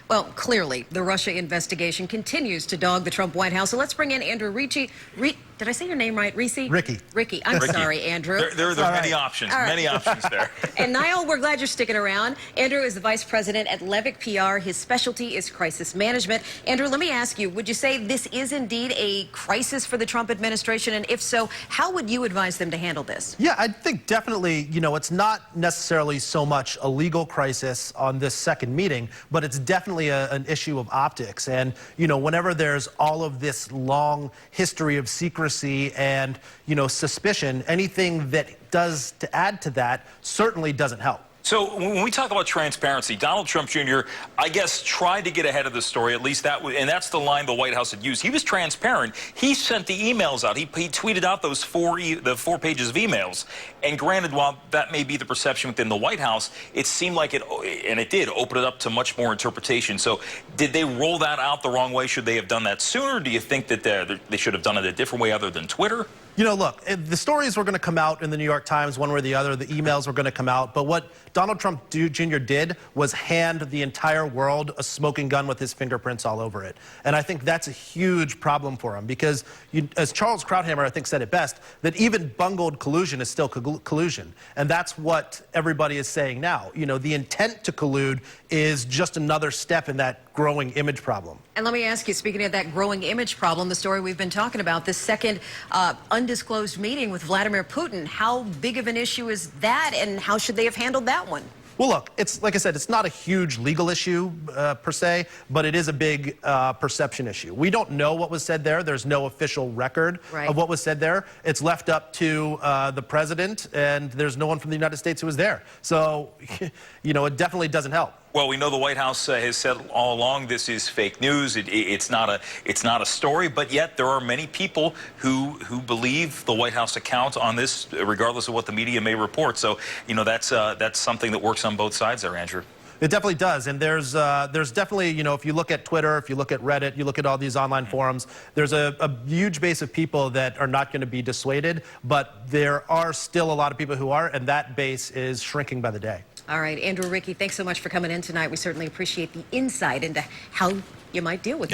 Well, clearly, the Russia investigation continues to dog the Trump White House. So let's bring in Andrew Ricci. Did I say your name right? Ricci? Ricky. Ricky. I'm sorry, Andrew. There are many options. Many options there. And Niall, we're glad you're sticking around. Andrew is the vice president at LEVICK PR. His specialty is crisis management. Andrew, let me ask you, would you say this is indeed a crisis for the Trump administration? And if so, how would you advise them to handle this? Yeah, I think definitely, it's not necessarily so much a legal crisis on this second meeting, but it's definitely an issue of optics. And, whenever there's all of this long history of secrecy and, suspicion, anything that does to add to that certainly doesn't help. So when we talk about transparency, Donald Trump Jr., I guess, tried to get ahead of the story. At least and that's the line the White House had used. He was transparent. He sent the emails out. He tweeted out those the 4 pages of emails. And granted, while that may be the perception within the White House, it seemed like it did open it up to much more interpretation. So did they roll that out the wrong way? Should they have done that sooner? Do you think that they should have done it a different way other than Twitter? Look, the stories were going to come out in the New York Times one way or the other. The emails were going to come out. But what Donald Trump Jr. did was hand the entire world a smoking gun with his fingerprints all over it. And I think that's a huge problem for him because, as Charles Krauthammer, I think, said it best, that even bungled collusion is still collusion. And that's what everybody is saying now. The intent to collude is just another step in that growing image problem. And let me ask you, speaking of that growing image problem, the story we've been talking about, this second undisclosed meeting with Vladimir Putin, how big of an issue is that, and how should they have handled that one? Well, look, it's like I said, it's not a huge legal issue per se, but it is a big perception issue. We don't know what was said there. There's no official record of what was said there. It's left up to the president, and there's no one from the United States who was there. So, it definitely doesn't help. Well, we know the White House has said all along this is fake news. It's not a story, but yet there are many people who believe the White House account on this, regardless of what the media may report. So, that's something that works on both sides there, Andrew. It definitely does, and there's definitely, if you look at Twitter, if you look at Reddit, you look at all these online forums, there's a huge base of people that are not going to be dissuaded, but there are still a lot of people who are, and that base is shrinking by the day. All right, Andrew, Ricky, thanks so much for coming in tonight. We certainly appreciate the insight into how you might deal with it.